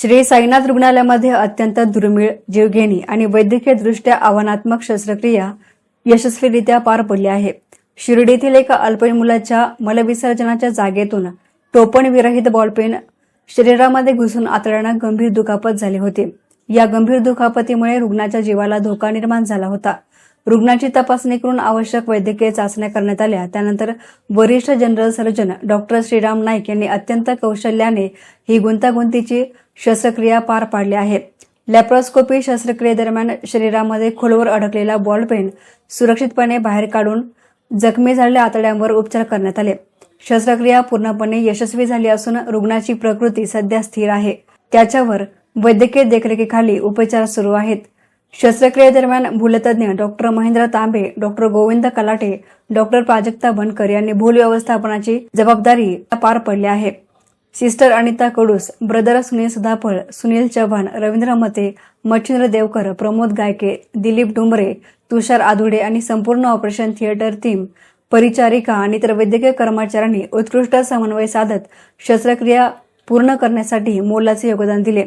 श्री साईनाथ रुग्णालयामध्ये अत्यंत दुर्मिळ, जीवघेणी आणि वैद्यकीयदृष्ट्या आव्हानात्मक शस्त्रक्रिया यशस्वीरित्या पार पडली आहे. शिर्डीतील एका अल्पवयीन मुलाच्या मलविसर्जनाच्या जागेतून टोपणविरहित बॉलपेन शरीरामध्ये घुसून आतड्यानं गंभीर दुखापत झाली होती. या गंभीर दुखापतीमुळे रुग्णाच्या जीवाला धोका निर्माण झाला होता. रुग्णाची तपासणी करून आवश्यक वैद्यकीय चाचण्या करण्यात आल्या. त्यानंतर वरिष्ठ general surgeon doctor Shriram Naik यांनी अत्यंत कौशल्याने ही गुंतागुंतीची शस्त्रक्रिया पार पाडली आहे. लॅप्रोस्कोपी शस्त्रक्रियेदरम्यान शरीरामध्ये खोलवर अडकलेला बॉलपेन सुरक्षितपणे बाहेर काढून जखमी झालेल्या आतड्यांवर उपचार करण्यात आले. शस्त्रक्रिया पूर्णपणे यशस्वी झाली असून रुग्णाची प्रकृती सध्या स्थिर आहे. त्याच्यावर वैद्यकीय देखरेखीखाली उपचार सुरू आहेत. शस्त्रक्रियेदरम्यान भूलतज्ञ डॉक्टर महेंद्र तांबे, डॉक्टर गोविंद कलाटे, डॉक्टर प्राजक्ता बनकर यांनी भूल व्यवस्थापनाची जबाबदारी पार पडली आहे. सिस्टर अनिता कडूस, ब्रदर सुनील सदाफळ, सुनील चव्हाण, रवींद्र मते, मच्छिंद्र देवकर, प्रमोद गायके, दिलीप डुंबरे, तुषार आधुडे आणि संपूर्ण ऑपरेशन थिएटर टीम, परिचारिका आणि इतर वैद्यकीय कर्मचाऱ्यांनी उत्कृष्ट समन्वय साधत शस्त्रक्रिया पूर्ण करण्यासाठी मोलाचे योगदान दिले.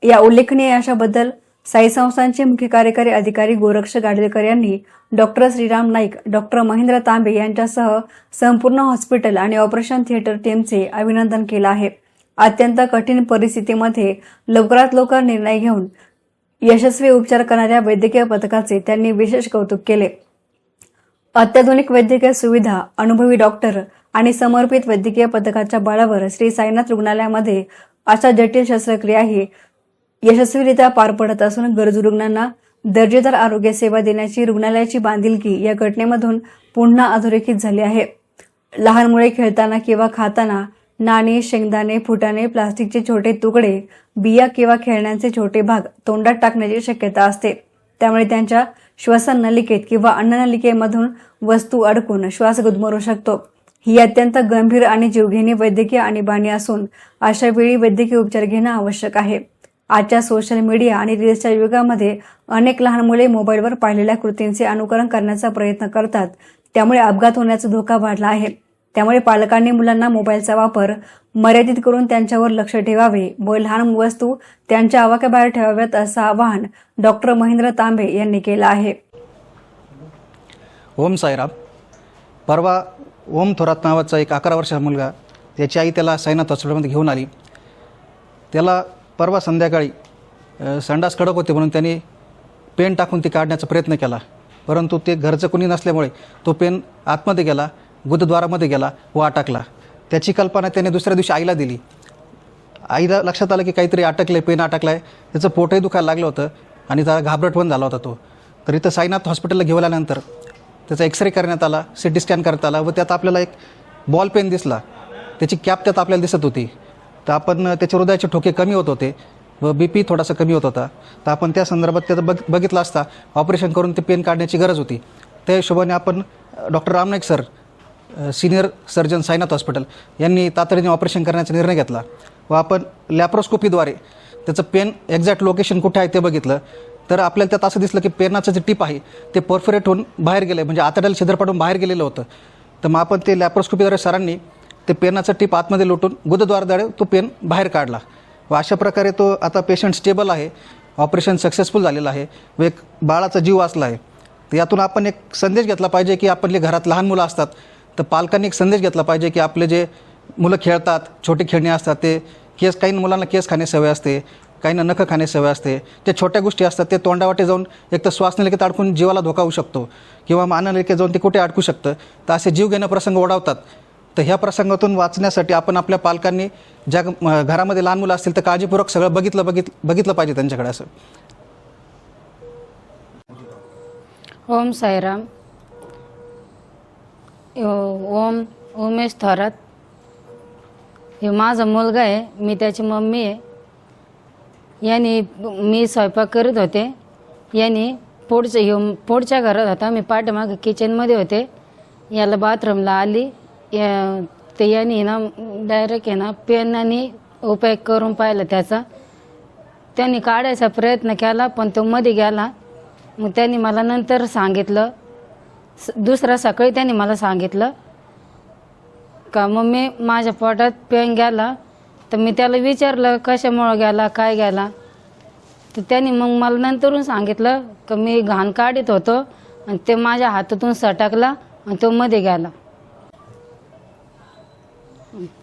या उल्लेखनीय यशाबद्दल साई संस्थांचे मुख्य कार्यकारी अधिकारी गोरक्ष गाडवेकर यांनी डॉक्टर श्रीराम नाईक, डॉक्टर महेंद्र तांबे यांच्यासह संपूर्ण हॉस्पिटल आणि ऑपरेशन थिएटर टीमचे अभिनंदन केलं आहे. अत्यंत कठीण परिस्थितीमध्ये लवकरात लवकर निर्णय घेऊन यशस्वी उपचार करणाऱ्या वैद्यकीय पथकाचे त्यांनी विशेष कौतुक केले. अत्याधुनिक वैद्यकीय सुविधा, अनुभवी डॉक्टर आणि समर्पित वैद्यकीय पथकाच्या बळावर श्री साईनाथ रुग्णालयामध्ये अशा जटिल शस्त्रक्रियाही यशस्वीरित्या पार पडत असून गरजू रुग्णांना दर्जेदार आरोग्य सेवा देण्याची रुग्णालयाची बांधिलकी या घटनेमधून पुन्हा अधोरेखित झाली आहे. लहान मुले खेळताना किंवा खाताना नाणी, शेंगदाणे, फुटाणे, प्लास्टिकचे छोटे तुकडे, बिया किंवा खेळण्यांचे छोटे भाग तोंडात टाकण्याची शक्यता असते. त्यामुळे त्यांच्या श्वसन नलिकेत किंवा अन्ननलिकेमधून वस्तू अडकून श्वास गुदमरू शकतो. ही अत्यंत गंभीर आणि जीवघेणी वैद्यकीय आणीबाणी असून अशा वेळी वैद्यकीय उपचार घेणं आवश्यक आहे. आजच्या सोशल मीडिया आणि रील्सच्या युगामध्ये अनेक लहान मुले मोबाईलवर पाहिलेल्या कृतींचे अनुकरण करण्याचा प्रयत्न करतात. त्यामुळे अपघात होण्याचा धोका वाढला आहे. त्यामुळे पालकांनी मुलांना मोबाईलचा वापर मर्यादित करून त्यांच्यावर लक्ष ठेवावे व लहान वस्तू त्यांच्या आवाक्याबाहेर ठेवाव्यात असं आवाहन डॉक्टर महेंद्र तांबे यांनी केलं आहे. ओम साईराम. परवा ओम थोरात नावाचा एक 11 वर्षाचा मुलगा, त्याची आई त्याला साईनाथ हॉस्पिटलमध्ये घेऊन आली. त्याला परवा संध्याकाळी संडास कडक होते म्हणून त्यांनी पेन टाकून ती काढण्याचा प्रयत्न केला. परंतु ते घरचं कोणी नसल्यामुळे तो पेन आतमध्ये गेला, गुदद्वारामध्ये गेला व अटकला. त्याची कल्पना त्याने दुसऱ्या दिवशी आईला दिली. आईला लक्षात आलं की काहीतरी अटकलं आहे, पेन अटकला आहे. त्याचं पोटही दुखायला लागलं होतं आणि त्याला घाबरट पण झाला होता तो. तर इथं साईनाथ हॉस्पिटलला घेऊन आल्यानंतर त्याचा एक्सरे करण्यात आला, सिटी स्कॅन करण्यात आला व त्यात आपल्याला एक बॉल पेन दिसला. त्याची कॅप त्यात आपल्याला दिसत होती. तर आपण त्याचे हृदयाचे ठोके कमी होत होते व BP थोडासा कमी होत होता. तर आपण त्या संदर्भात त्याचं बघितलं असता ऑपरेशन करून ते पेन काढण्याची गरज होती. त्या हिशोबाने आपण doctor Ram Naik sir, senior surgeon Sainath hospital यांनी तातडीने ऑपरेशन करण्याचा निर्णय घेतला व आपण लॅप्रोस्कोपीद्वारे त्याचं पेन एक्झॅक्ट लोकेशन कुठे आहे ते बघितलं. तर आपल्याला त्यात असं दिसलं की पेनाचं जे टिप आहे ते परफोरेट होऊन बाहेर गेलं, म्हणजे आतड्याला छिद्र पडून बाहेर गेलेलं होतं. तर मग आपण ते लॅप्रोस्कोपीद्वारे सरांनी ते पेनाचं टिप आतमध्ये लोटून गुदद्वाराद्वारे तो पेन बाहेर काढला व अशा प्रकारे तो आता पेशंट स्टेबल आहे. ऑपरेशन सक्सेसफुल झालेलं आहे व एक बाळाचा जीव वाचला आहे. तर यातून आपण एक संदेश घेतला पाहिजे की आपले घरात लहान मुलं असतात तर पालकांनी एक संदेश घेतला पाहिजे की आपले जे मुलं खेळतात, छोटे खेळणे असतात, ते केस, काही मुलांना केस खाणे सवय असते, काहींना नखं खाणे सवय असते. त्या छोट्या गोष्टी असतात ते तोंडावाटे जाऊन एक तर श्वासनलिकेत अडकून जीवाला धोका होऊ शकतो किंवा अन्ननलिकेत जाऊन ते कुठे अडकू शकतं. तर असे जीव घेणं प्रसंग ओढावतात. तर ह्या प्रसंगातून वाचण्यासाठी आपण आपल्या पालकांनी ज्या घरामध्ये लहान मुलं असतील तर काळजीपूर्वक सगळं बघितलं पाहिजे त्यांच्याकडे. असं. ओम साईराम. ओम उमेश थोरात हे माझा मुलगा आहे, मी त्याची मम्मी आहे. यांनी, मी स्वयंपाक करत होते, यांनी पुढच्या घरात होता, मी पाठीमागे किचनमध्ये होते. याला बाथरूमला आली, ते यांनी ना डायरेक्ट आहे ना पेनाने उपयोग करून पाहिला त्याचा. त्यांनी काढायचा प्रयत्न केला पण तो मध्ये गेला. मग त्यांनी मला नंतर सांगितलं, दुसऱ्या सकाळी त्यांनी मला सांगितलं का मम्मी माझ्या पोटात पेन गेला तर मी त्याला विचारलं कशामुळं गेला काय गेला, तर त्यांनी मग मला नंतरून सांगितलं की मी घाण काढत होतो आणि ते माझ्या हातातून सटकला आणि तो मध्ये गेला.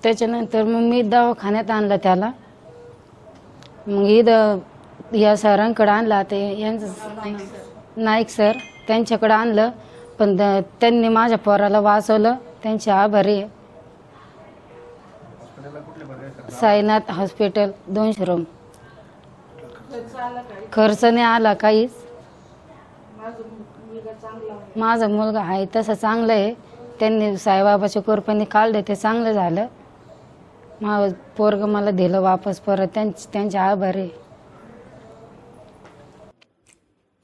त्याच्यानंतर मग मी दवाखान्यात आणलं त्याला. मग इथं या सरांकडे आणला, ते यांचं नाईक सर त्यांच्याकडे आणलं, पण त्यांनी माझ्या पोराला वाचवलं. त्यांचे आभारी आहे. Sainath hospital 200 room. खर्च नाही आला काहीच. माझा मुलगा आहे तसं चांगलं आहे. त्यांनी साईबाबाच्या कृपेने काढले, ते चांगलं झालं. माझं पोरग मला दिलं वापस परत. त्यांचे आभार आहे.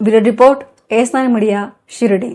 Bureau report, S9 media, Shirdi.